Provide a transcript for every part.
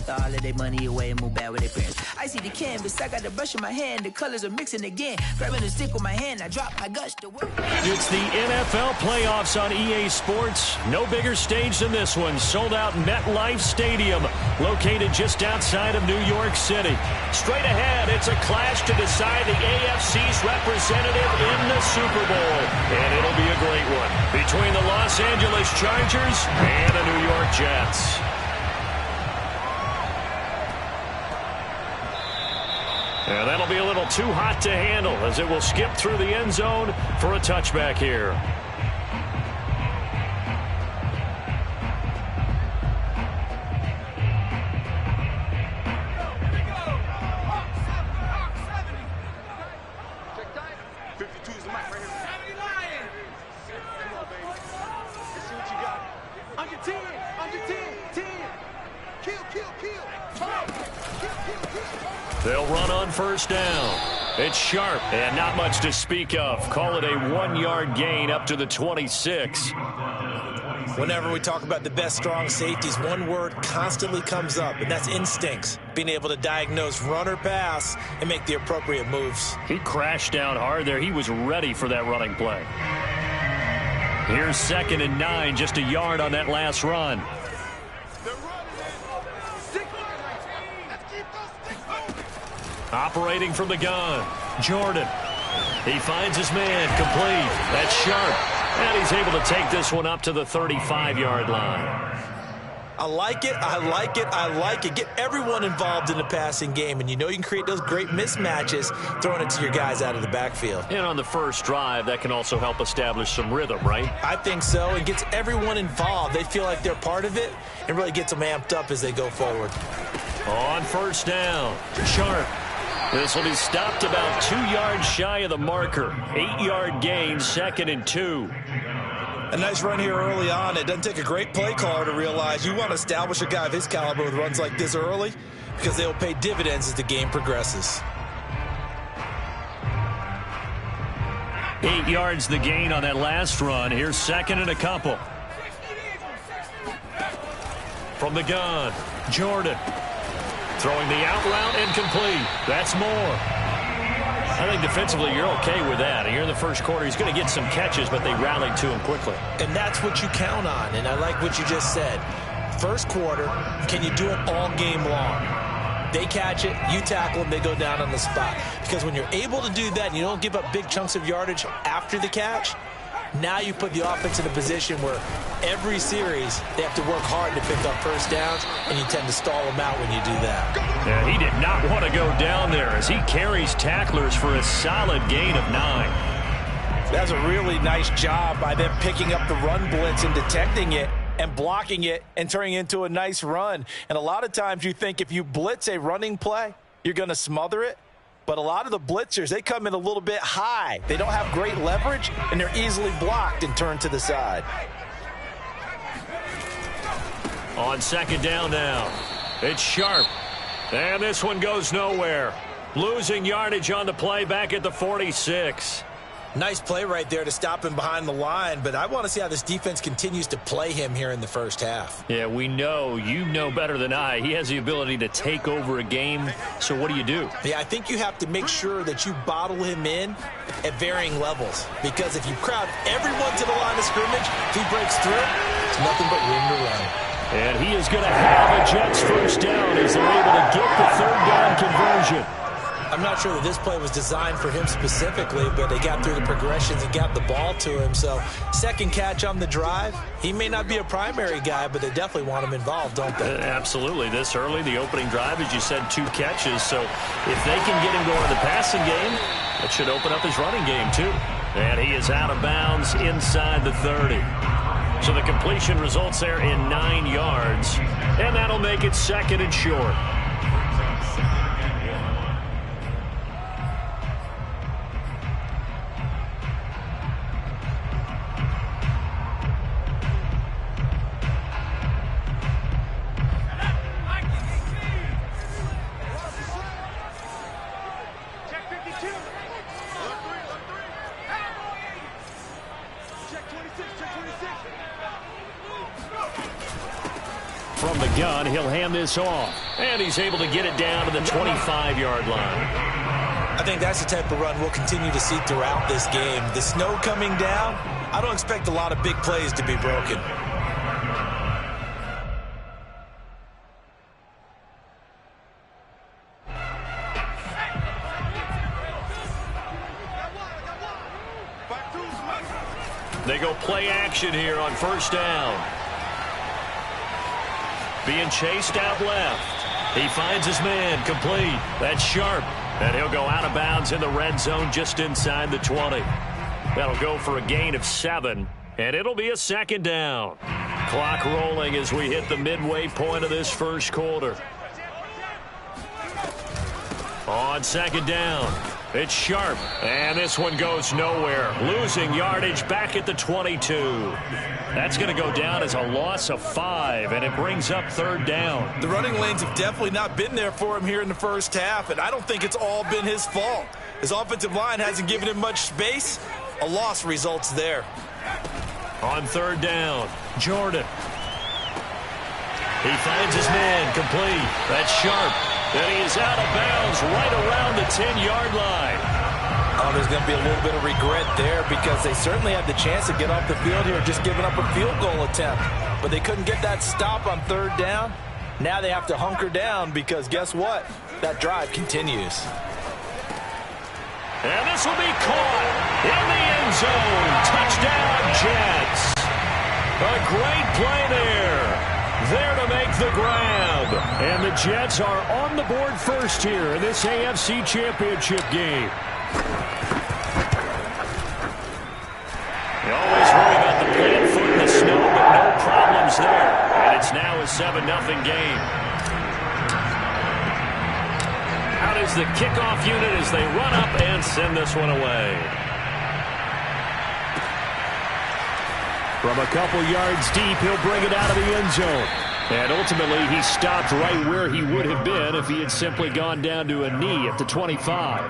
friends, throw all of their money away and move back with their parents. I see the canvas, I got the brush in my hand, the colors are mixing again. Grabbing the stick with my hand, I drop my gush to work. It's the NFL playoffs on EA Sports. No bigger stage than this one. Sold out MetLife Stadium, located just outside of New York City. Straight ahead, it's a clash to decide the AFC's representative in the Super Bowl. And it'll be a great one between the Los Angeles Chargers and the New York Jets. And that'll be a little too hot to handle as it will skip through the end zone for a touchback here. They'll run on first down. It's Sharp, and not much to speak of. Call it a 1-yard gain up to the 26. Whenever we talk about the best strong safeties, one word constantly comes up, and that's instincts. Being able to diagnose run or pass and make the appropriate moves. He crashed down hard there. He was ready for that running play. Here's 2nd and 9, just a yard on that last run. Operating from the gun, Jordan. He finds his man, complete. That's Sharp. And he's able to take this one up to the 35-yard line. I like it, I like it, I like it. Get everyone involved in the passing game, and you know you can create those great mismatches throwing it to your guys out of the backfield. And on the first drive, that can also help establish some rhythm, right? I think so. It gets everyone involved. They feel like they're part of it and really gets them amped up as they go forward. On first down, Sharp. This will be stopped about 2 yards shy of the marker. 8-yard gain, 2nd and 2. A nice run here early on. It doesn't take a great play caller to realize you want to establish a guy of his caliber with runs like this early because they will pay dividends as the game progresses. 8 yards the gain on that last run. Here's 2nd and a couple. From the gun, Jordan. Throwing the out route incomplete. That's Moore. I think defensively you're okay with that. Here in the first quarter, he's going to get some catches, but they rallied to him quickly. And that's what you count on, and I like what you just said. First quarter, can you do it all game long? They catch it, you tackle them, they go down on the spot. Because when you're able to do that and you don't give up big chunks of yardage after the catch, now you put the offense in a position where every series they have to work hard to pick up first downs, and you tend to stall them out when you do that. Yeah, he did not want to go down there as he carries tacklers for a solid gain of 9. That's a really nice job by them picking up the run blitz and detecting it and blocking it and turning it into a nice run. And a lot of times you think if you blitz a running play, you're going to smother it. But a lot of the blitzers, they come in a little bit high. They don't have great leverage, and they're easily blocked and turned to the side. On 2nd down now, it's Sharp. And this one goes nowhere. Losing yardage on the play back at the 46. Nice play right there to stop him behind the line, but I want to see how this defense continues to play him here in the first half. Yeah, we know. You know better than I. He has the ability to take over a game, so what do you do? Yeah, I think you have to make sure that you bottle him in at varying levels, because if you crowd everyone to the line of scrimmage, if he breaks through, it's nothing but room to run. And he is going to have a Jets first down as they're able to get the 3rd down conversion. I'm not sure that this play was designed for him specifically, but they got through the progressions and got the ball to him. So, second catch on the drive. He may not be a primary guy, but they definitely want him involved, don't they? Absolutely. This early, the opening drive, as you said, 2 catches. So, if they can get him going in the passing game, that should open up his running game, too. And he is out of bounds inside the 30. So, the completion results there in 9 yards. And that'll make it 2nd and short. From the gun. He'll hand this off. And he's able to get it down to the 25-yard line. I think that's the type of run we'll continue to see throughout this game. The snow coming down, I don't expect a lot of big plays to be broken. They go play action here on first down. Being chased out left. He finds his man complete. That's Sharp. And he'll go out of bounds in the red zone just inside the 20. That'll go for a gain of 7. And it'll be a second down. Clock rolling as we hit the midway point of this first quarter. On second down, it's Sharp. And this one goes nowhere. Losing yardage back at the 22. That's going to go down as a loss of 5, and it brings up third down. The running lanes have definitely not been there for him here in the first half, and I don't think it's all been his fault. His offensive line hasn't given him much space. A loss results there. On third down, Jordan. He finds his man complete. That's Sharp. And he is out of bounds right around the 10-yard line. Oh, there's going to be a little bit of regret there because they certainly had the chance to get off the field here, just giving up a field goal attempt. But they couldn't get that stop on third down. Now they have to hunker down because guess what? That drive continues. And this will be caught in the end zone. Touchdown, Jets. A great play there. There to make the grab. And the Jets are on the board first here in this AFC Championship game. You always worry about the plant foot in the snow, but no problems there. And it's now a 7-0 game. Out is the kickoff unit as they run up and send this one away. From a couple yards deep, he'll bring it out of the end zone. And ultimately, he stopped right where he would have been if he had simply gone down to a knee at the 25.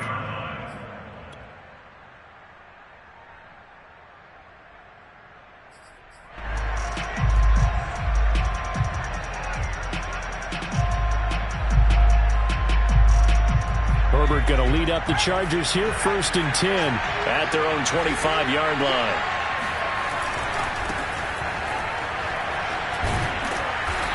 Herbert going to lead up the Chargers here, 1st and 10 at their own 25-yard line.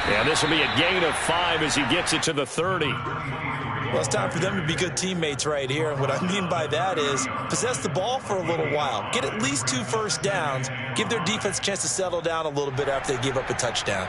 And this will be a gain of 5 as he gets it to the 30. Well, it's time for them to be good teammates right here. And what I mean by that is possess the ball for a little while. Get at least 2 first downs. Give their defense a chance to settle down a little bit after they give up a touchdown.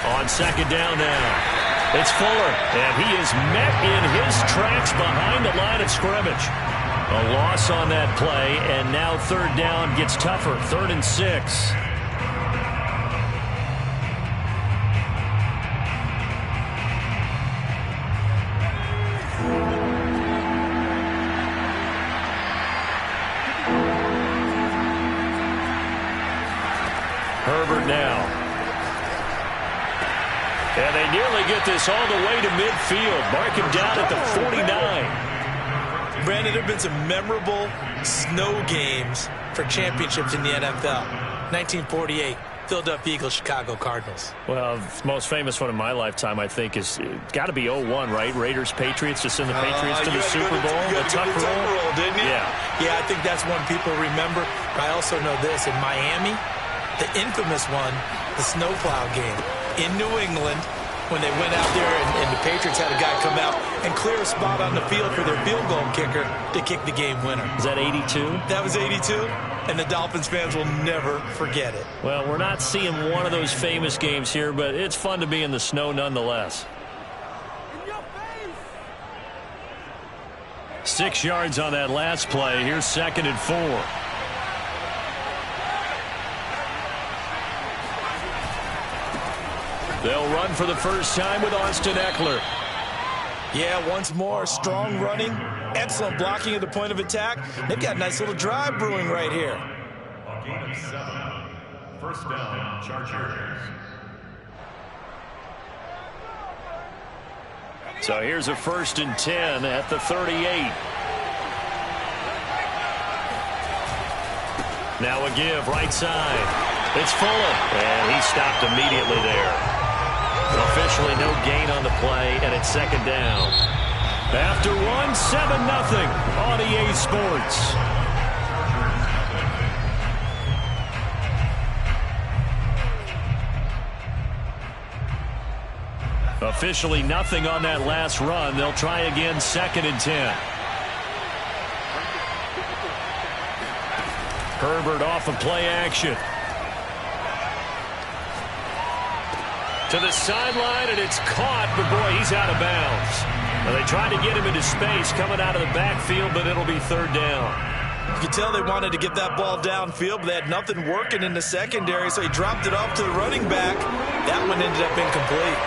On second down now, it's Fuller, and he is met in his tracks behind the line of scrimmage. A loss on that play, and now third down gets tougher, 3rd and 6. Herbert now. And they nearly get this all the way to midfield. Mark him down at the 49. Brandon, there have been some memorable snow games for championships in the NFL. 1948, Philadelphia Eagles, Chicago Cardinals. Well, the most famous one in my lifetime, I think, is got to be 01, right? Raiders, Patriots, to send the Patriots to the Super Bowl. The Tuck roll, didn't you? Yeah, I think that's one people remember. But I also know this. In Miami, the infamous one, the snowplow game. In New England, when they went out there and the Patriots had a guy come out and clear a spot on the field for their field goal kicker to kick the game winner. Is that 82? That was 82, and the Dolphins fans will never forget it. Well, we're not seeing one of those famous games here, but it's fun to be in the snow nonetheless. 6 yards on that last play. Here's 2nd and 4. They'll run for the first time with Austin Ekeler. Yeah, once more, strong running, excellent blocking at the point of attack. They've got a nice little drive brewing right here. A gain of 7. First down, Chargers. So here's a 1st and 10 at the 38. Now a give right side. It's Fulham, and he stopped immediately there. Officially no gain on the play, and it's 2nd down. After 1, 7-0 on EA Sports. Officially nothing on that last run. They'll try again, 2nd and 10. Herbert off of play action. To the sideline, and it's caught, but boy, he's out of bounds. Now, they tried to get him into space coming out of the backfield, but it'll be 3rd down. You can tell they wanted to get that ball downfield, but they had nothing working in the secondary, so he dropped it off to the running back. That one ended up incomplete.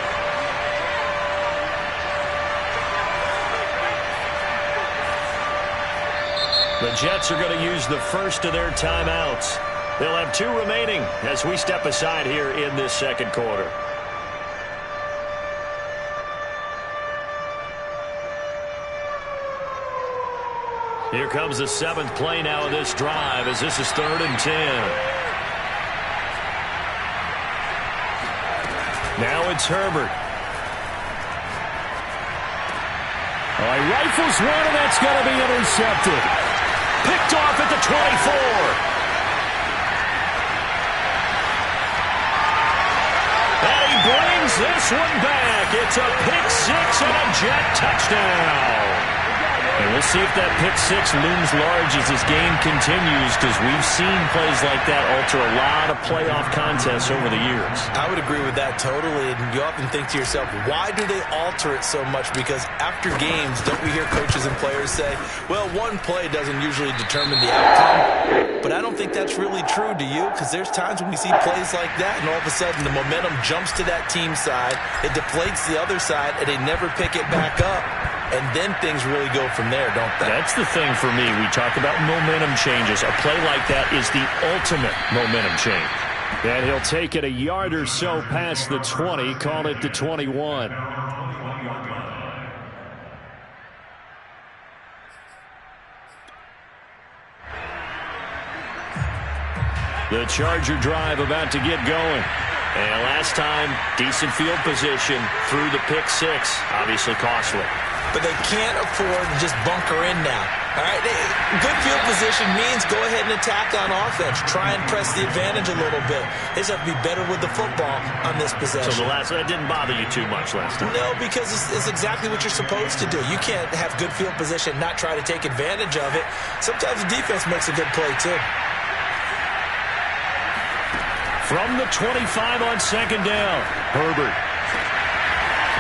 The Jets are going to use the first of their timeouts. They'll have 2 remaining as we step aside here in this 2nd quarter. Here comes the 7th play now of this drive as this is 3rd and 10. Now it's Herbert. Oh, he rifles one, and that's going to be intercepted. Picked off at the 24. And he brings this one back. It's a pick 6 and a Jet touchdown. And we'll see if that pick 6 looms large as this game continues, because we've seen plays like that alter a lot of playoff contests over the years. I would agree with that totally, and you often think to yourself, why do they alter it so much? Because after games, don't we hear coaches and players say, well, one play doesn't usually determine the outcome? But I don't think that's really true, do you? Because there's times when we see plays like that, and all of a sudden the momentum jumps to that team side, it deflates the other side, and they never pick it back up. And then things really go from there, don't they? That's the thing for me. We talk about momentum changes. A play like that is the ultimate momentum change. And he'll take it a yard or so past the 20, call it the 21. The Charger drive about to get going. And last time, decent field position through the pick 6, obviously costly. But they can't afford to just bunker in now. All right, good field position means go ahead and attack on offense. Try and press the advantage a little bit. They just have to be better with the football on this possession. So that didn't bother you too much last time? No, because it's exactly what you're supposed to do. You can't have good field position, not try to take advantage of it. Sometimes the defense makes a good play, too. From the 25 on 2nd down, Herbert.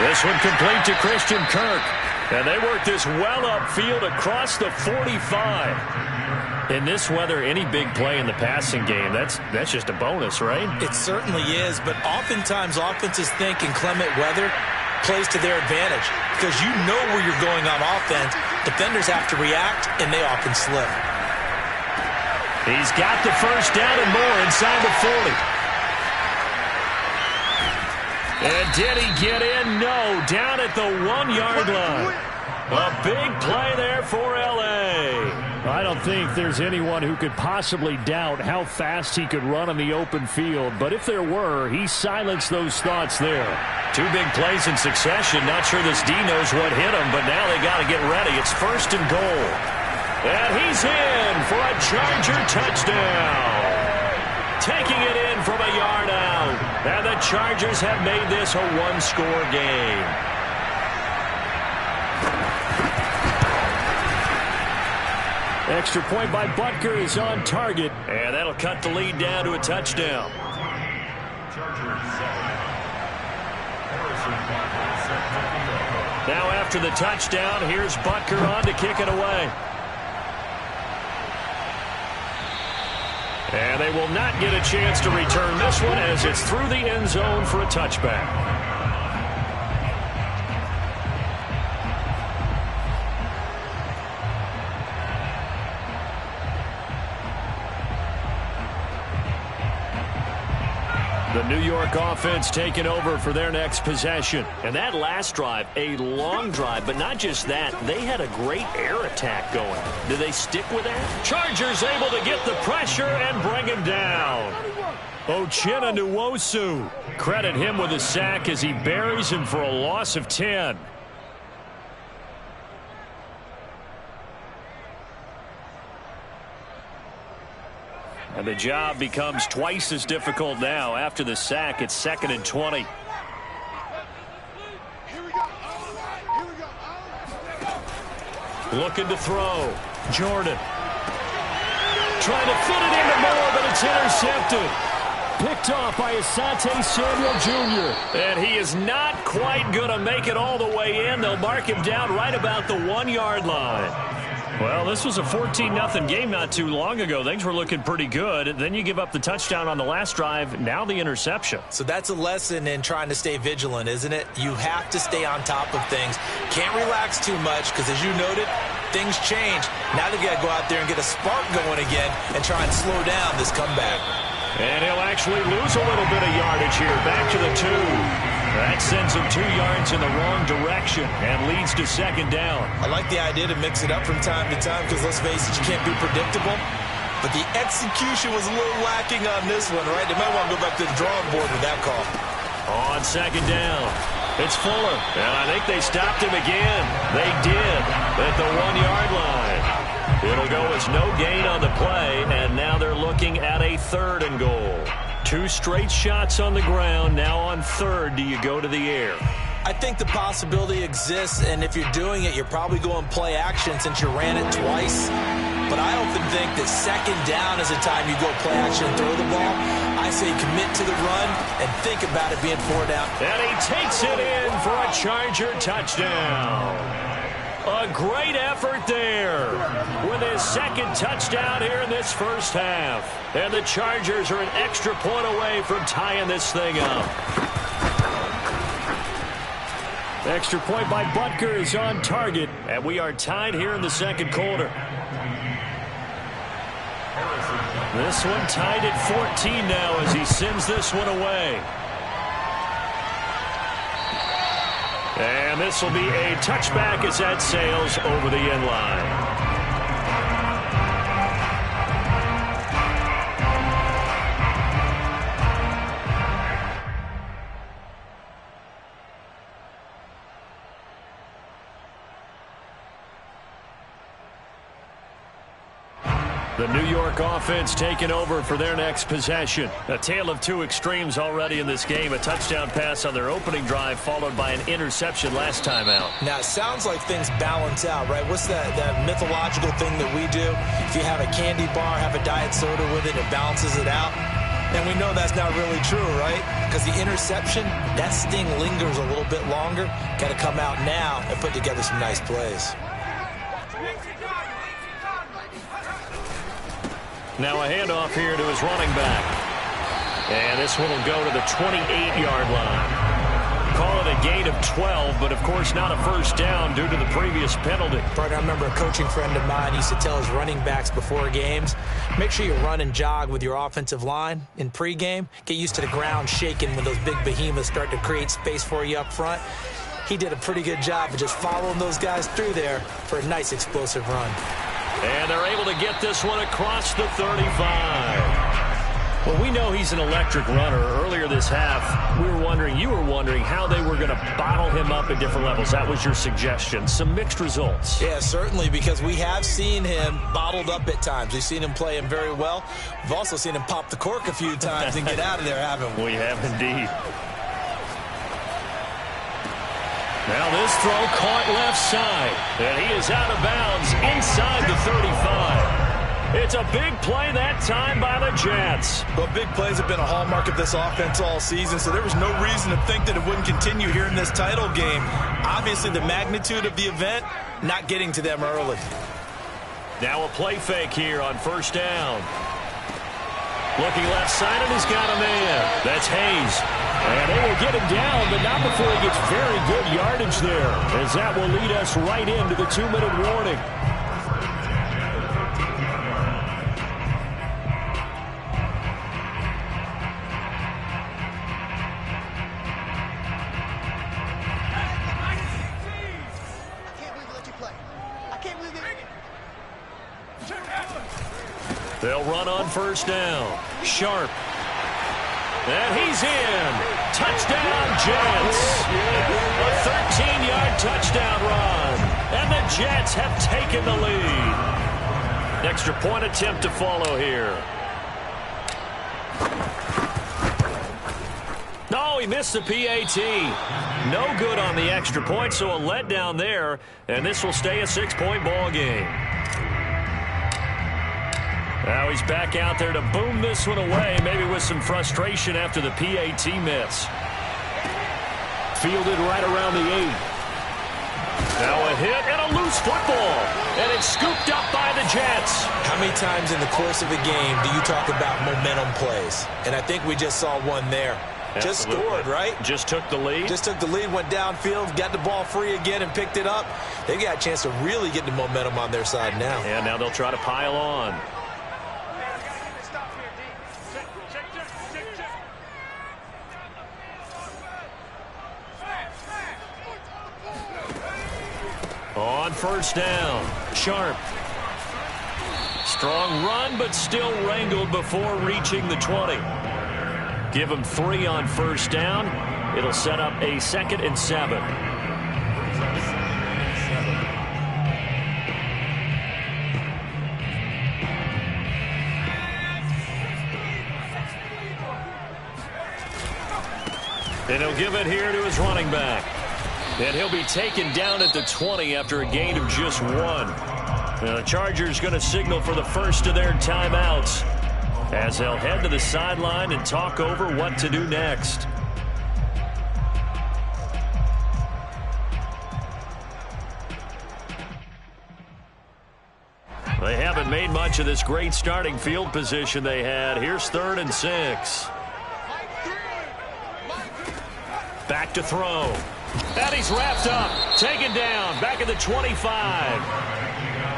This one complete to Christian Kirk. And they work this well upfield across the 45. In this weather, any big play in the passing game, that's just a bonus, right? It certainly is, but oftentimes offenses think in clement weather plays to their advantage because you know where you're going on offense. Defenders have to react, and they often slip. He's got the first down and more inside the 40. And did he get in? No, down at the 1-yard line. A big play there for L.A. I don't think there's anyone who could possibly doubt how fast he could run on the open field. But if there were, he silenced those thoughts there. 2 big plays in succession. Not sure this D knows what hit him, but now they got to get ready. It's 1st and goal. And he's in for a Charger touchdown. Taking it in from a yard out. And the Chargers have made this a 1-score game. Extra point by Butker is on target. And that'll cut the lead down to a touchdown. Now after the touchdown, here's Butker on to kick it away. And they will not get a chance to return this one as it's through the end zone for a touchback. The New York offense taking over for their next possession. And that last drive, a long drive, but not just that. They had a great air attack going. Do they stick with that? Chargers able to get the pressure and bring him down. Uchenna Nwosu. Credit him with a sack as he buries him for a loss of 10. And the job becomes twice as difficult now. After the sack, it's 2nd and 20. Looking to throw. Jordan. Trying to fit it into Moore, but it's intercepted. Picked off by Asante Samuel Jr. And he is not quite going to make it all the way in. They'll mark him down right about the 1-yard line. Well, this was a 14-0 game not too long ago. Things were looking pretty good. Then you give up the touchdown on the last drive. Now the interception. So that's a lesson in trying to stay vigilant, isn't it? You have to stay on top of things. Can't relax too much because, as you noted, things change. Now they've got to go out there and get a spark going again and try and slow down this comeback. And he'll actually lose a little bit of yardage here. Back to the 2. That sends him 2 yards in the wrong direction and leads to 2nd down. I like the idea to mix it up from time to time because, let's face it, you can't be predictable. But the execution was a little lacking on this one, right? They might want to go back to the drawing board with that call. On 2nd down, it's Fuller. And I think they stopped him again. They did at the 1-yard line. It'll go as no gain on the play, and now they're looking at a 3rd and goal. 2 straight shots on the ground. Now on 3rd, do you go to the air? I think the possibility exists, and if you're doing it, you're probably going play action since you ran it twice. But I often think that 2nd down is a time you go play action and throw the ball. I say commit to the run and think about it being 4 down. And he takes it in for a Charger touchdown. A great effort there with his 2nd touchdown here in this first half. And the Chargers are an extra point away from tying this thing up. Extra point by Butker is on target, and we are tied here in the 2nd quarter. This one tied at 14 now as he sends this one away. And this will be a touchback as that sails over the end line. The New York offense taking over for their next possession. A tale of 2 extremes already in this game. A touchdown pass on their opening drive followed by an interception last time out. Now, it sounds like things balance out, right? What's that mythological thing that we do? If you have a candy bar, have a diet soda with it, it balances it out. And we know that's not really true, right? Because the interception, that sting lingers a little bit longer. Got to come out now and put together some nice plays. Now a handoff here to his running back. And this one will go to the 28-yard line. Call it a gain of 12, but of course not a first down due to the previous penalty. Partner, I remember a coaching friend of mine used to tell his running backs before games, make sure you run and jog with your offensive line in pregame. Get used to the ground shaking when those big behemoths start to create space for you up front. He did a pretty good job of just following those guys through there for a nice explosive run. And they're able to get this one across the 35. Well, we know he's an electric runner. Earlier this half, you were wondering how they were going to bottle him up at different levels. That was your suggestion. Some mixed results. Yeah, certainly, because we have seen him bottled up at times. We've seen him play him very well. We've also seen him pop the cork a few times and get out of there, haven't we? We have indeed. Now this throw caught left side, and he is out of bounds inside the 35. It's a big play that time by the Jets. Well, big plays have been a hallmark of this offense all season, so there was no reason to think that it wouldn't continue here in this title game. Obviously, the magnitude of the event, not getting to them early. Now a play fake here on first down. Looking left side, and he's got a man. That's Hayes. And they will get him down, but not before he gets very good yardage there, as that will lead us right into the 2-minute warning. They'll run on first down. Sharp. And he's in. Touchdown, Jets. A 13-yard touchdown run. And the Jets have taken the lead. Extra point attempt to follow here. No, he missed the PAT. No good on the extra point, so a letdown there. And this will stay a 6-point ball game. Now he's back out there to boom this one away, maybe with some frustration after the PAT miss. Fielded right around the 8. Now a hit and a loose football. And it's scooped up by the Jets. How many times in the course of a game do you talk about momentum plays? And I think we just saw one there. Absolutely. Just scored, right? Just took the lead. Just took the lead, went downfield, got the ball free again and picked it up. They got a chance to really get the momentum on their side now. And now they'll try to pile on. On first down, Sharp. Strong run, but still wrangled before reaching the 20. Give him 3 on first down. It'll set up a 2nd and 7. And he'll give it here to his running back. And he'll be taken down at the 20 after a gain of just 1. Now the Chargers going to signal for the first of their timeouts as they'll head to the sideline and talk over what to do next. They haven't made much of this great starting field position they had. Here's 3rd and 6. Back to throw. And he's wrapped up, taken down, back at the 25.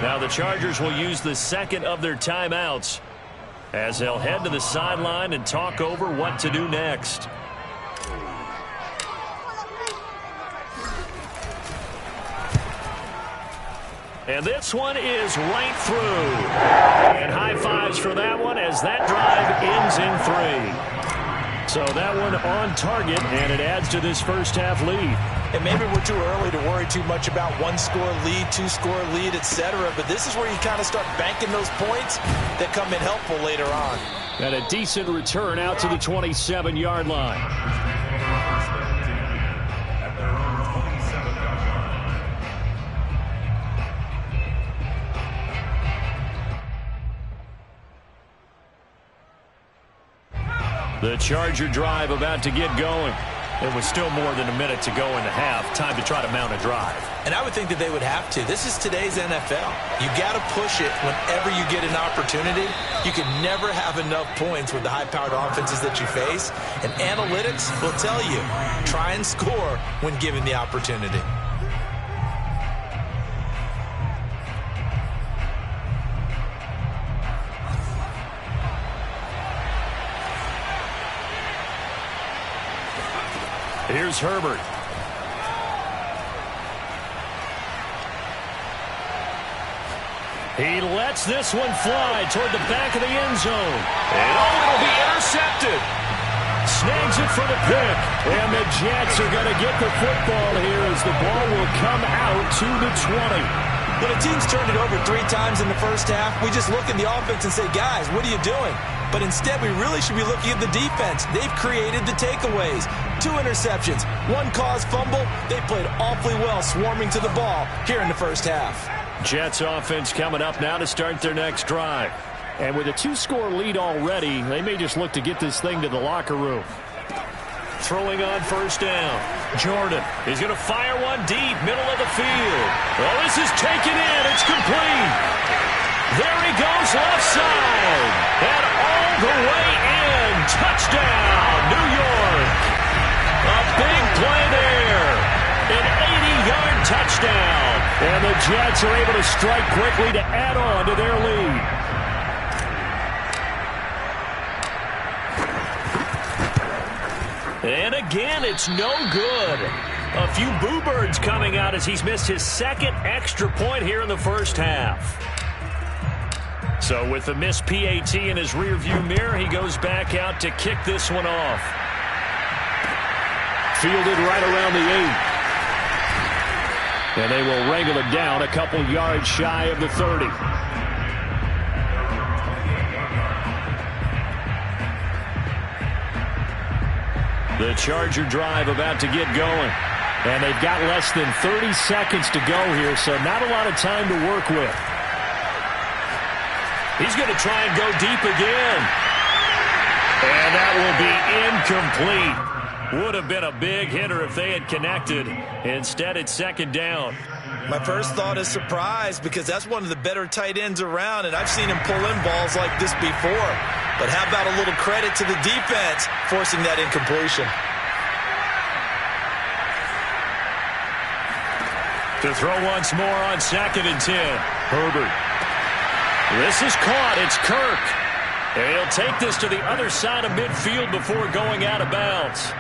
Now the Chargers will use the 2nd of their timeouts as they'll head to the sideline and talk over what to do next. And this one is right through. And high fives for that one as that drive ends in 3. So that one on target, and it adds to this first half lead. And maybe we're too early to worry too much about 1-score lead, 2-score lead, etc. But this is where you kind of start banking those points that come in helpful later on. And a decent return out to the 27-yard line. The Charger drive about to get going. It was still more than a minute to go in the half. Time to try to mount a drive. And I would think that they would have to. This is today's NFL. You got to push it whenever you get an opportunity. You can never have enough points with the high-powered offenses that you face. And analytics will tell you, try and score when given the opportunity. Here's Herbert. He lets this one fly toward the back of the end zone. And it'll be intercepted. Snags it for the pick. And the Jets are going to get the football here as the ball will come out to the 20. When a team's turned it over 3 times in the first half, we just look at the offense and say, guys, what are you doing? But instead, we really should be looking at the defense. They've created the takeaways. 2 interceptions, 1 caused fumble. They played awfully well swarming to the ball here in the first half. Jets offense coming up now to start their next drive. And with a 2-score lead already, they may just look to get this thing to the locker room. Throwing on first down. Jordan is going to fire one deep, middle of the field. Well, this is taken in. It's complete. There he goes left side. And all the way in. Touchdown, New York. A big play there. An 80-yard touchdown. And the Jets are able to strike quickly to add on to their lead. And again, it's no good. A few boo birds coming out as he's missed his second extra point here in the first half. So with the missed PAT in his rearview mirror, he goes back out to kick this one off. Fielded right around the 8. And they will wrangle it down a couple yards shy of the 30. The Charger drive about to get going. And they've got less than 30 seconds to go here, so not a lot of time to work with. He's going to try and go deep again. And that will be incomplete. Would have been a big hitter if they had connected. Instead, it's second down. My first thought is surprise, because that's one of the better tight ends around, and I've seen him pull in balls like this before. But how about a little credit to the defense forcing that incompletion? To throw once more on 2nd and 10. Herbert. This is caught. It's Kirk. And he'll take this to the other side of midfield before going out of bounds.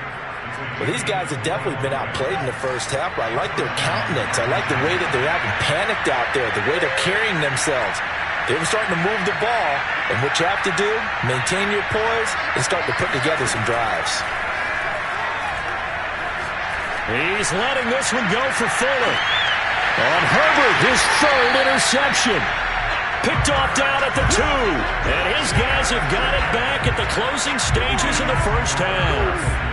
Well, these guys have definitely been outplayed in the first half, but I like their countenance. I like the way that they're acting panicked out there, the way they're carrying themselves. They're starting to move the ball, and what you have to do, maintain your poise and start to put together some drives. He's letting this one go for Fuller. On Herbert, his third interception. Picked off down at the 2. And his guys have got it back at the closing stages of the first half.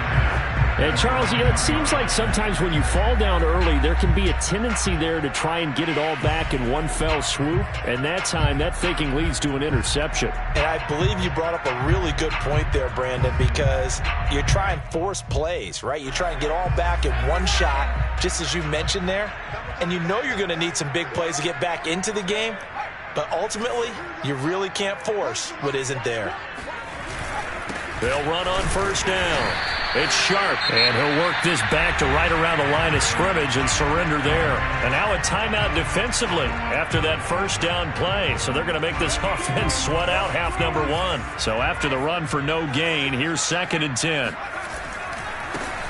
And Charles, it seems like sometimes when you fall down early, there can be a tendency there to try and get it all back in one fell swoop. And that time, that thinking leads to an interception. And I believe you brought up a really good point there, Brandon, because you try and force plays, right? You try and get all back in one shot, just as you mentioned there. And you know you're going to need some big plays to get back into the game. But ultimately, you really can't force what isn't there. They'll run on first down. It's Sharp, and he'll work this back to right around the line of scrimmage and surrender there. And now a timeout defensively after that first down play. So they're going to make this offense sweat out half number 1. So after the run for no gain, here's 2nd and 10.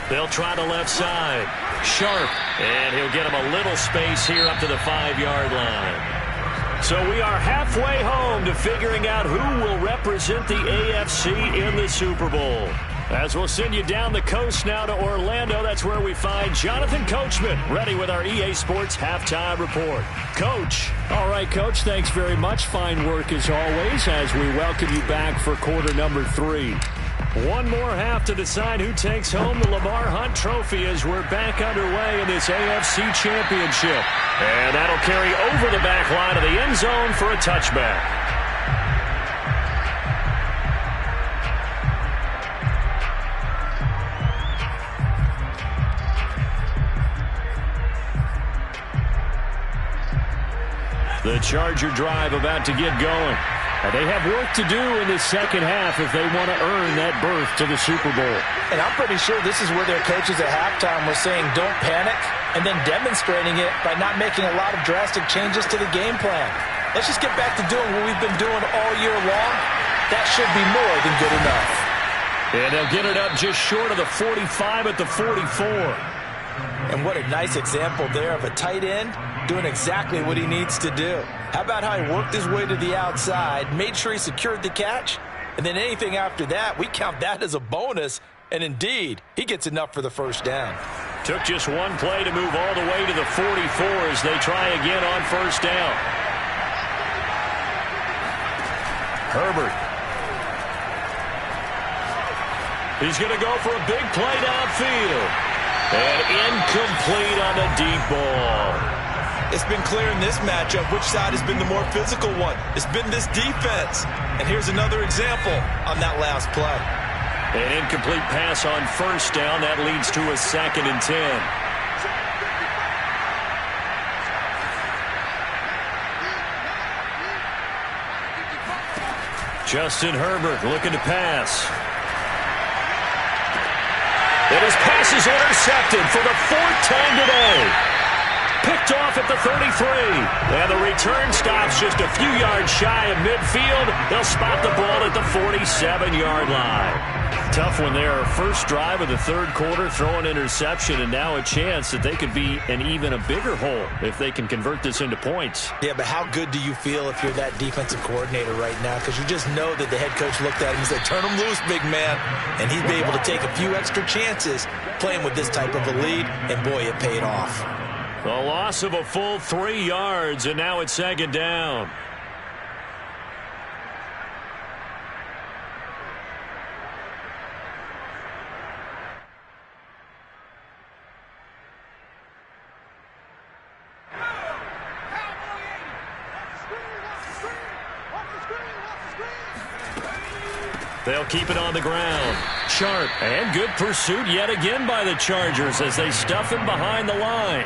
They'll try the left side. Sharp, and he'll get him a little space here up to the 5-yard line. So we are halfway home to figuring out who will represent the AFC in the Super Bowl. As we'll send you down the coast now to Orlando, that's where we find Jonathan Coachman, ready with our EA Sports Halftime Report. Coach. All right, Coach, thanks very much. Fine work as always as we welcome you back for quarter number 3. One more half to decide who takes home the Lamar Hunt Trophy as we're back underway in this AFC Championship. And that'll carry over the back line of the end zone for a touchback. The Charger drive about to get going. They have work to do in the second half if they want to earn that berth to the Super Bowl. And I'm pretty sure this is where their coaches at halftime were saying don't panic, and then demonstrating it by not making a lot of drastic changes to the game plan. Let's just get back to doing what we've been doing all year long. That should be more than good enough. And they'll get it up just short of the 45 at the 44. And what a nice example there of a tight end doing exactly what he needs to do. How about how he worked his way to the outside, made sure he secured the catch, and then anything after that, we count that as a bonus. And indeed, he gets enough for the first down. Took just one play to move all the way to the 44 as they try again on first down. Herbert. He's going to go for a big play downfield. And incomplete on the deep ball. It's been clear in this matchup which side has been the more physical one. It's been this defense. And here's another example on that last play. An incomplete pass on first down. That leads to a 2nd and 10. Justin Herbert looking to pass. And his pass is intercepted for the 4th time today. Picked off at the 33. And the return stops just a few yards shy of midfield. They'll spot the ball at the 47-yard line. Tough one there. First drive of the 3rd quarter, throw an interception, and now a chance that they could be in even a bigger hole if they can convert this into points. Yeah, but how good do you feel if you're that defensive coordinator right now? Because you just know that the head coach looked at him and said, turn him loose, big man. And he'd be able to take a few extra chances playing with this type of a lead, and boy, it paid off. A loss of a full 3 yards, and now it's 2nd down. They'll keep it on the ground. Sharp, and good pursuit yet again by the Chargers as they stuff him behind the line.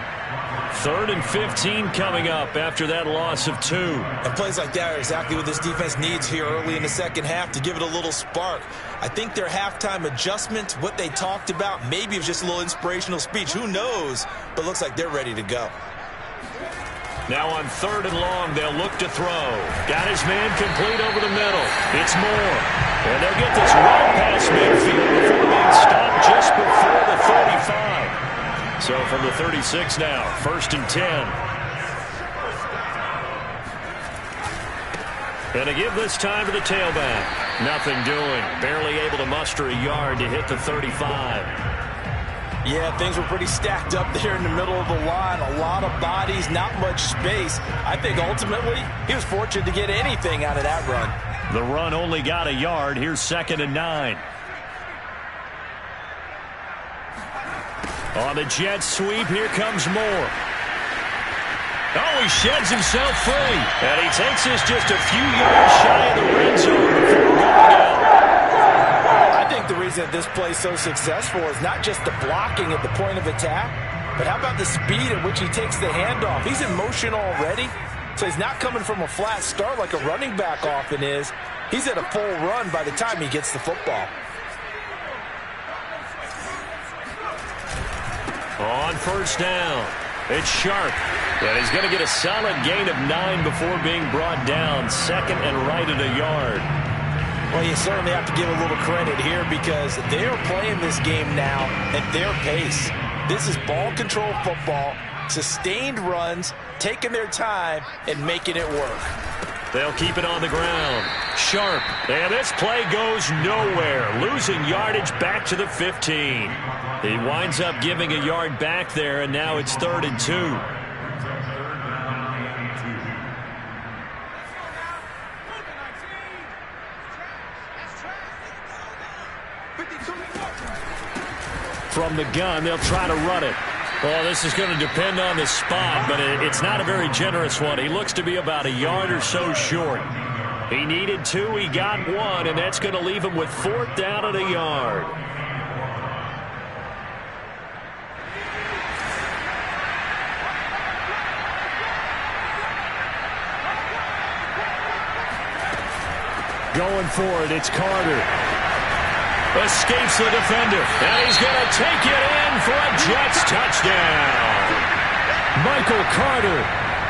3rd and 15 coming up after that loss of 2. And plays like that are exactly what this defense needs here early in the second half to give it a little spark. I think their halftime adjustment, what they talked about, maybe it was just a little inspirational speech. Who knows? But looks like they're ready to go. Now on 3rd and long, they'll look to throw. Got his man complete over the middle. It's Moore. And they'll get this right past midfield before being stopped just before the 35. So from the 36 now, 1st and 10. And to give this time to the tailback. Nothing doing. Barely able to muster a yard to hit the 35. Yeah, things were pretty stacked up there in the middle of the line. A lot of bodies, not much space. I think ultimately he was fortunate to get anything out of that run. The run only got a yard. Here's 2nd and 9. On the jet sweep, here comes Moore. Oh, he sheds himself free. And he takes this just a few yards shy of the red zone before going out. I think the reason that this play is so successful is not just the blocking at the point of attack, but how about the speed at which he takes the handoff? He's in motion already, so he's not coming from a flat start like a running back often is. He's at a full run by the time he gets the football. On 1st down, it's Sharp. And he's going to get a solid gain of 9 before being brought down. 2nd and right at a yard. Well, you certainly have to give a little credit here because they are playing this game now at their pace. This is ball control football, sustained runs, taking their time, and making it work. They'll keep it on the ground. Sharp. And this play goes nowhere. Losing yardage back to the 15. He winds up giving a yard back there, and now it's 3rd and 2. From the gun, they'll try to run it. Well, this is going to depend on the spot, but it's not a very generous one. He looks to be about a yard or so short. He needed 2, he got 1, and that's going to leave him with 4th down at a yard. Going for it, it's Carter. Escapes the defender, and he's going to take it in for a Jets touchdown. Michael Carter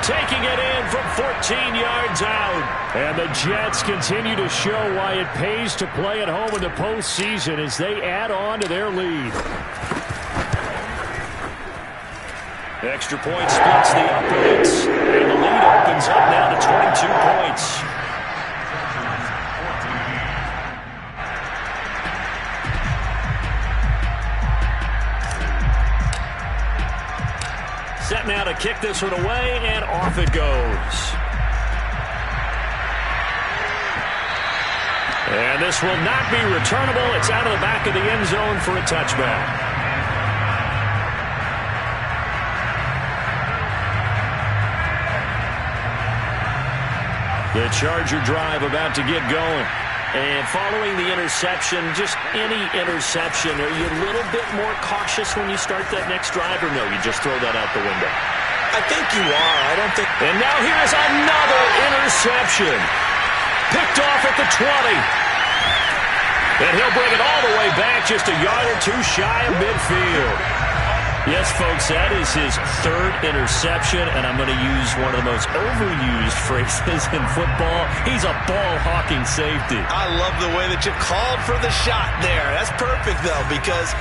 taking it in from 14 yards out. And the Jets continue to show why it pays to play at home in the postseason as they add on to their lead. Extra point splits the uprights, and the lead opens up now to 22 points. Set now to kick this one away, and off it goes. And this will not be returnable. It's out of the back of the end zone for a touchback. The Charger drive about to get going. And following the interception, just any interception, are you a little bit more cautious when you start that next drive, or no, you just throw that out the window? I think you are. I don't think. And now here's another interception. Picked off at the 20. And he'll bring it all the way back, just a yard or two shy of midfield. Yes, folks, that is his third interception, and I'm going to use one of the most overused phrases in football. He's a ball-hawking safety. I love the way that you called for the shot there. That's perfect, though, because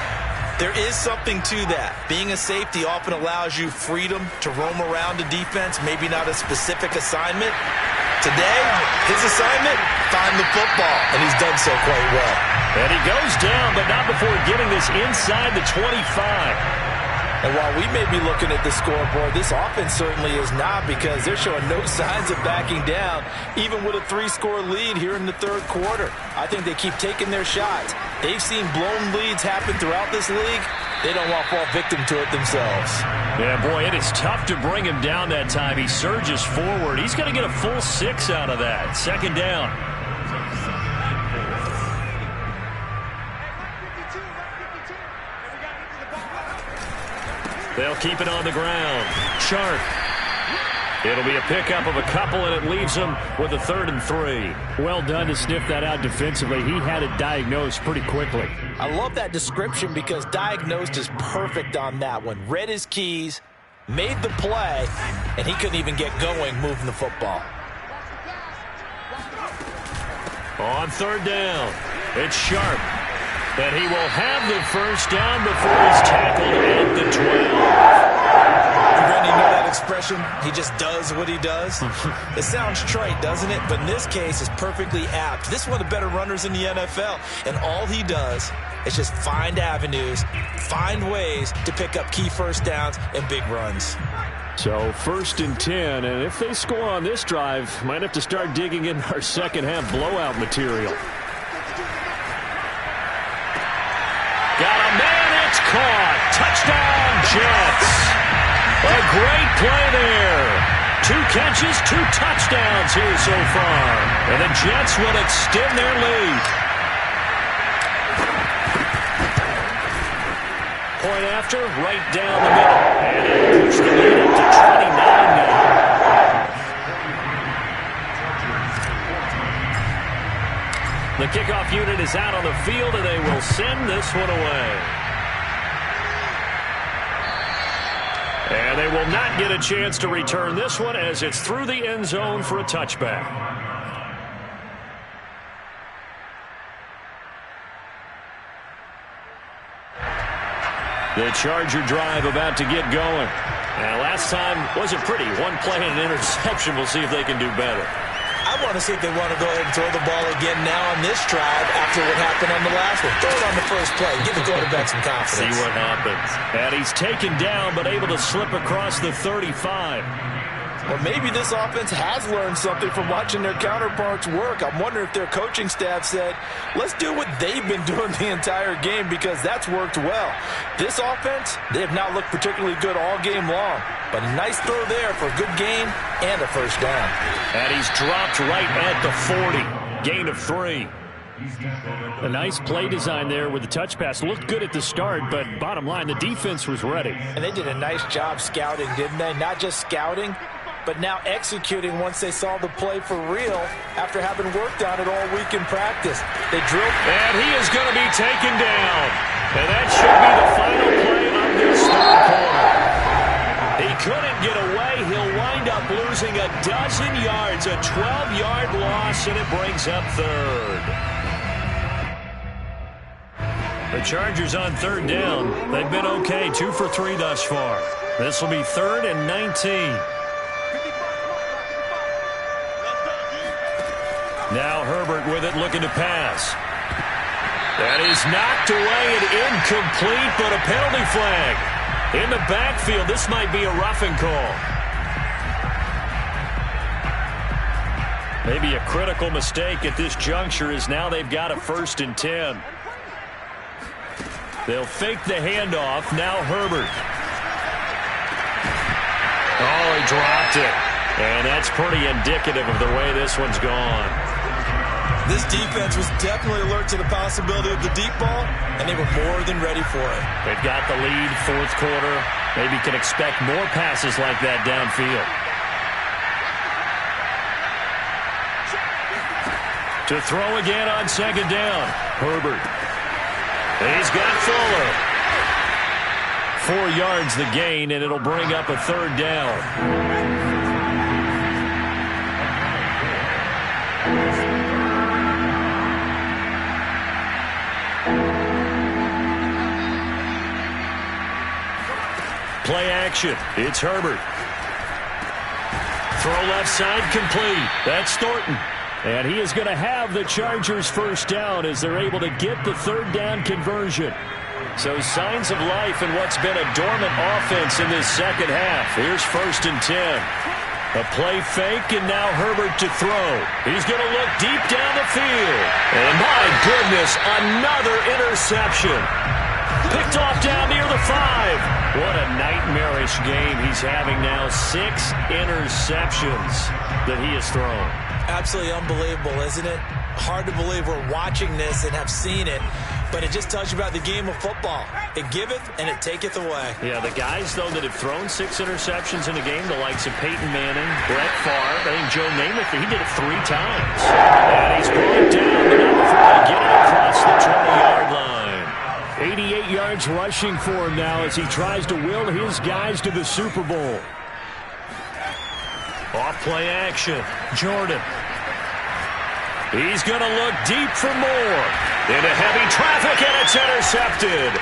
there is something to that. Being a safety often allows you freedom to roam around a defense, maybe not a specific assignment. Today, his assignment, find the football, and he's done so quite well. And he goes down, but not before getting this inside the 25. And while we may be looking at the scoreboard, this offense certainly is not, because they're showing no signs of backing down, even with a 3-score lead here in the third quarter. I think they keep taking their shots. They've seen blown leads happen throughout this league. They don't want to fall victim to it themselves. Yeah, boy, it is tough to bring him down that time. He surges forward. He's going to get a full 6 out of that. Second down. They'll keep it on the ground. Sharp. It'll be a pickup of a couple, and it leaves them with a 3rd and 3. Well done to sniff that out defensively. He had it diagnosed pretty quickly. I love that description because diagnosed is perfect on that one. Read his keys, made the play, and he couldn't even get going moving the football. On 3rd down, it's Sharp. And he will have the first down before he's tackled at the 12. Randy, you know that expression? He just does what he does? It sounds trite, doesn't it? But in this case, it's perfectly apt. This is one of the better runners in the NFL. And all he does is just find avenues, find ways to pick up key first downs and big runs. So 1st and 10, and if they score on this drive, might have to start digging in our second half blowout material. Got a man, it's caught. Touchdown, Jets. A great play there. 2 catches, 2 touchdowns here so far. And the Jets will extend their lead. Point after, right down the middle. And they push the lead up to 29 now. The kickoff unit is out on the field, and they will send this one away. And they will not get a chance to return this one as it's through the end zone for a touchback. The Charger drive about to get going. Now, last time wasn't pretty. 1 play and an interception. We'll see if they can do better. I want to see if they want to go ahead and throw the ball again now on this drive after what happened on the last one. Throw it on the first play. Give the quarterback some confidence. See what happens. And he's taken down, but able to slip across the 35. Or maybe this offense has learned something from watching their counterparts work. I'm wondering if their coaching staff said, let's do what they've been doing the entire game, because that's worked well. This offense, they have not looked particularly good all game long. But a nice throw there for a good gain and a first down. And he's dropped right at the 40. Gain of 3. A nice play design there with the touch pass. Looked good at the start, but bottom line, the defense was ready. And they did a nice job scouting, didn't they? Not just scouting, but now executing once they saw the play for real after having worked on it all week in practice. They drilled. And he is going to be taken down. And that should be the final play of this third quarter. He couldn't get away. He'll wind up losing a dozen yards, a 12-yard loss, and it brings up 3rd. The Chargers on 3rd down. They've been okay, 2 for 3 thus far. This will be 3rd and 19. Now Herbert with it, looking to pass. That is knocked away and incomplete, but a penalty flag. In the backfield, this might be a roughing call. Maybe a critical mistake at this juncture, as now they've got a 1st and 10. They'll fake the handoff. Now Herbert. Oh, he dropped it. And that's pretty indicative of the way this one's gone. This defense was definitely alert to the possibility of the deep ball, and they were more than ready for it. They've got the lead, 4th quarter. Maybe can expect more passes like that downfield. To throw again on second down. Herbert. He's got Fuller. 4 yards the gain, and it'll bring up a third down. Play action. It's Herbert. Throw left side complete. That's Thornton. And he is going to have the Chargers first down as they're able to get the third down conversion. So signs of life in what's been a dormant offense in this second half. Here's 1st and 10. A play fake, and now Herbert to throw. He's going to look deep down the field. And my goodness, another interception. Picked off down near the 5. What a nightmarish game he's having now. 6 interceptions that he has thrown. Absolutely unbelievable, isn't it? Hard to believe we're watching this and have seen it, but it just tells you about the game of football. It giveth and it taketh away. Yeah, the guys, though, that have thrown 6 interceptions in a game, the likes of Peyton Manning, Brett Favre, I think Joe Namath, he did it 3 times. And he's brought down, but not before they get it across the 20-yard line. 88 yards rushing for him now as he tries to will his guys to the Super Bowl. Off play action. Jordan. He's going to look deep for more. Into heavy traffic, and it's intercepted.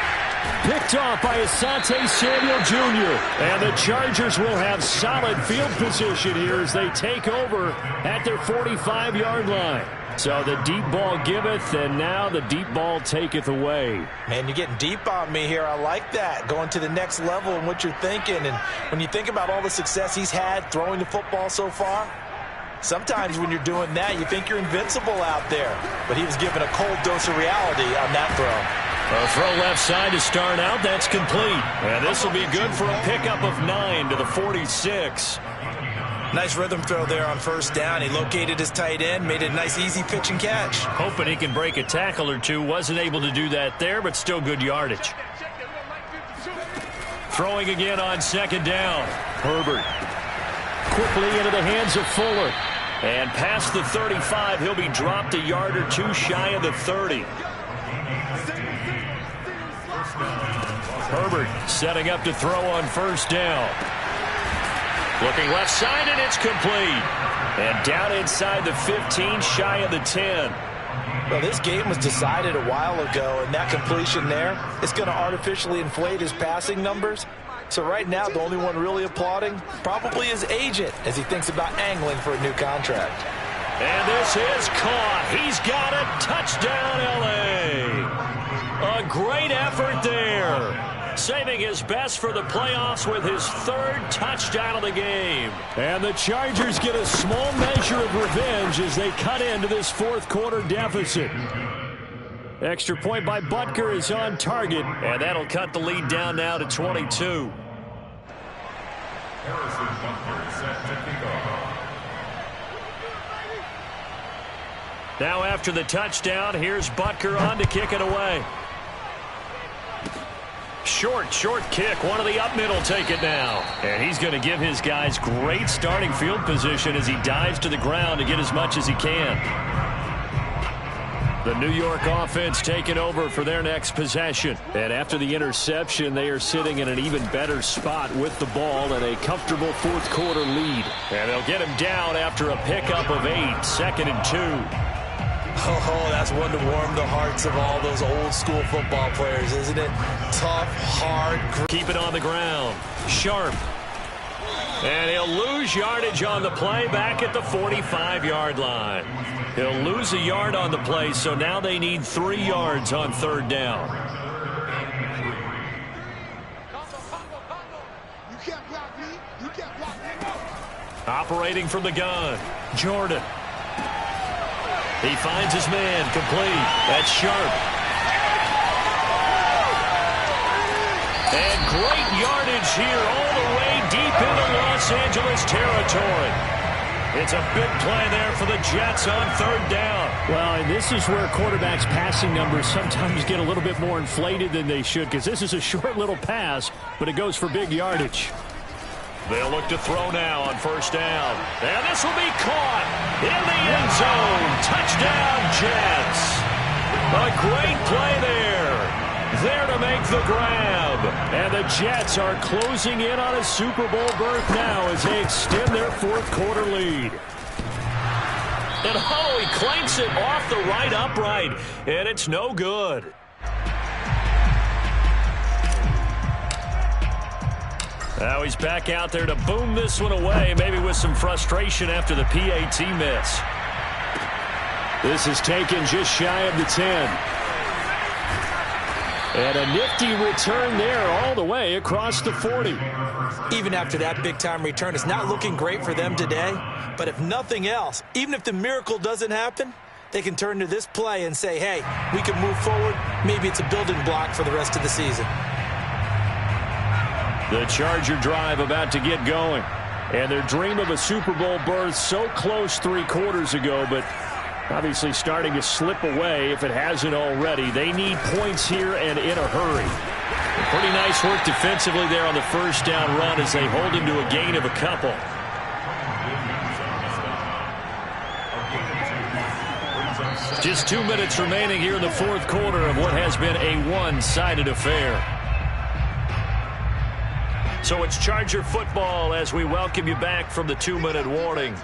Picked off by Asante Samuel Jr. And the Chargers will have solid field position here as they take over at their 45-yard line. So the deep ball giveth, and now the deep ball taketh away. Man, you're getting deep on me here. I like that, going to the next level in what you're thinking. And when you think about all the success he's had throwing the football so far, sometimes when you're doing that, you think you're invincible out there. But he was given a cold dose of reality on that throw. A throw left side to start out. That's complete. And this will be good for a pickup of 9 to the 46. Nice rhythm throw there on 1st down. He located his tight end, made it a nice easy pitch and catch. Hoping he can break a tackle or two. Wasn't able to do that there, but still good yardage. Throwing again on 2nd down. Herbert. Quickly into the hands of Fuller. And past the 35, he'll be dropped a yard or 2 shy of the 30. Herbert setting up to throw on 1st down. Looking left side, and it's complete. And down inside the 15, shy of the 10. Well, this game was decided a while ago, and that completion there is going to artificially inflate his passing numbers. So right now, the only one really applauding probably his agent as he thinks about angling for a new contract. And this is caught. He's got it. Touchdown, L.A. A great effort there. Saving his best for the playoffs with his 3rd touchdown of the game. And the Chargers get a small measure of revenge as they cut into this 4th quarter deficit. Extra point by Butker is on target, and that'll cut the lead down now to 22. Harrison Butker set to kick off. Now after the touchdown, here's Butker on to kick it away. Short kick. One of the up middle take it now. And he's going to give his guys great starting field position as he dives to the ground to get as much as he can. The New York offense taking over for their next possession. And after the interception, they are sitting in an even better spot with the ball and a comfortable 4th quarter lead. And they'll get him down after a pickup of 8. 2nd and 2. Oh, that's one to warm the hearts of all those old school football players, isn't it? Tough, hard. Keep it on the ground. Sharp. And he'll lose yardage on the play back at the 45-yard line. He'll lose a yard on the play, so now they need 3 yards on 3rd down. Operating from the gun. Jordan. He finds his man, complete. That's Sharp. And great yardage here all the way deep into Los Angeles territory. It's a big play there for the Jets on 3rd down. Well, and this is where quarterbacks' passing numbers sometimes get a little bit more inflated than they should, because this is a short little pass, but it goes for big yardage. They'll look to throw now on first down. And this will be caught in the end zone. Touchdown, Jets. A great play there. There to make the grab. And the Jets are closing in on a Super Bowl berth now as they extend their fourth quarter lead. And he clanks it off the right upright. And it's no good. Now he's back out there to boom this one away, maybe with some frustration after the PAT miss. This is taken just shy of the 10. And a nifty return there all the way across the 40. Even after that big-time return, it's not looking great for them today. But if nothing else, even if the miracle doesn't happen, they can turn to this play and say, hey, we can move forward. Maybe it's a building block for the rest of the season. The Charger drive about to get going. And their dream of a Super Bowl berth so close 3 quarters ago, but obviously starting to slip away if it hasn't already. They need points here and in a hurry. Pretty nice work defensively there on the first down run as they hold him to a gain of a couple. Just 2 minutes remaining here in the fourth quarter of what has been a one-sided affair. So it's Charger football as we welcome you back from the 2-minute warning.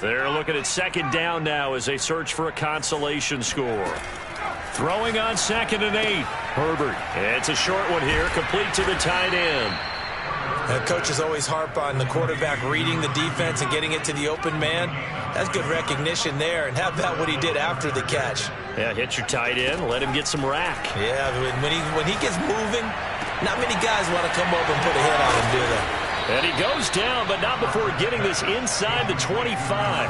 They're looking at second down now as they search for a consolation score. Throwing on 2nd and 8. Herbert. It's a short one here, complete to the tight end. Coaches always harp on the quarterback reading the defense and getting it to the open man. That's good recognition there. And how about what he did after the catch? Yeah, hit your tight end, let him get some rack. Yeah, when he gets moving, not many guys want to come over and put a hit on him, do they? And he goes down, but not before getting this inside the 25.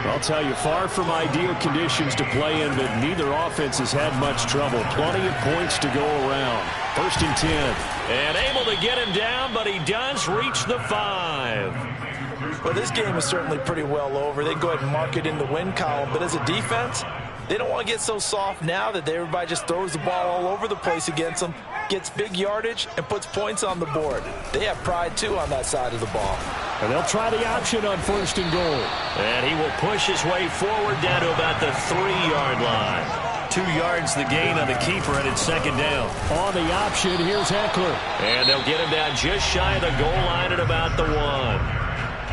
I'll tell you, far from ideal conditions to play in, but neither offense has had much trouble. Plenty of points to go around. 1st and 10. And able to get him down, but he does reach the 5. Well, this game is certainly pretty well over. They go ahead and mark it in the win column, but as a defense, they don't want to get so soft now that everybody just throws the ball all over the place against them, gets big yardage, and puts points on the board. They have pride, too, on that side of the ball. And they'll try the option on 1st and goal. And he will push his way forward down to about the 3-yard line. 2 yards the gain on the keeper, and it's 2nd down. On the option, here's Eckler. And they'll get him down just shy of the goal line at about the 1.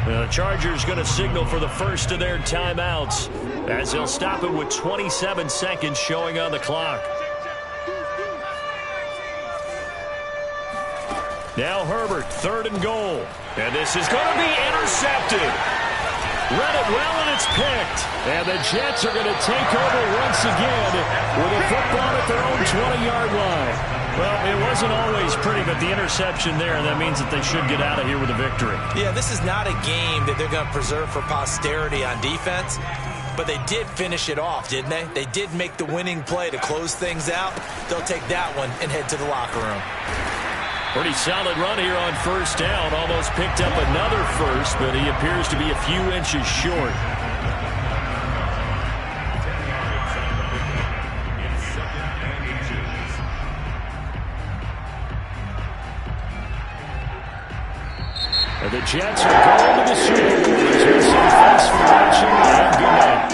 The Chargers going to signal for the first of their timeouts as they'll stop it with 27 seconds showing on the clock. Now Herbert, 3rd and goal. And this is going to be intercepted. Read it well, and it's picked. And the Jets are going to take over once again with a football at their own 20-yard line. Well, it wasn't always pretty, but the interception there, that means that they should get out of here with a victory. Yeah, this is not a game that they're going to preserve for posterity on defense, but they did finish it off, didn't they? They did make the winning play to close things out. They'll take that one and head to the locker room. Pretty solid run here on first down. Almost picked up another first, but he appears to be a few inches short. And the Jets are going to the Super Bowl. As we say, thanks for watching and good night.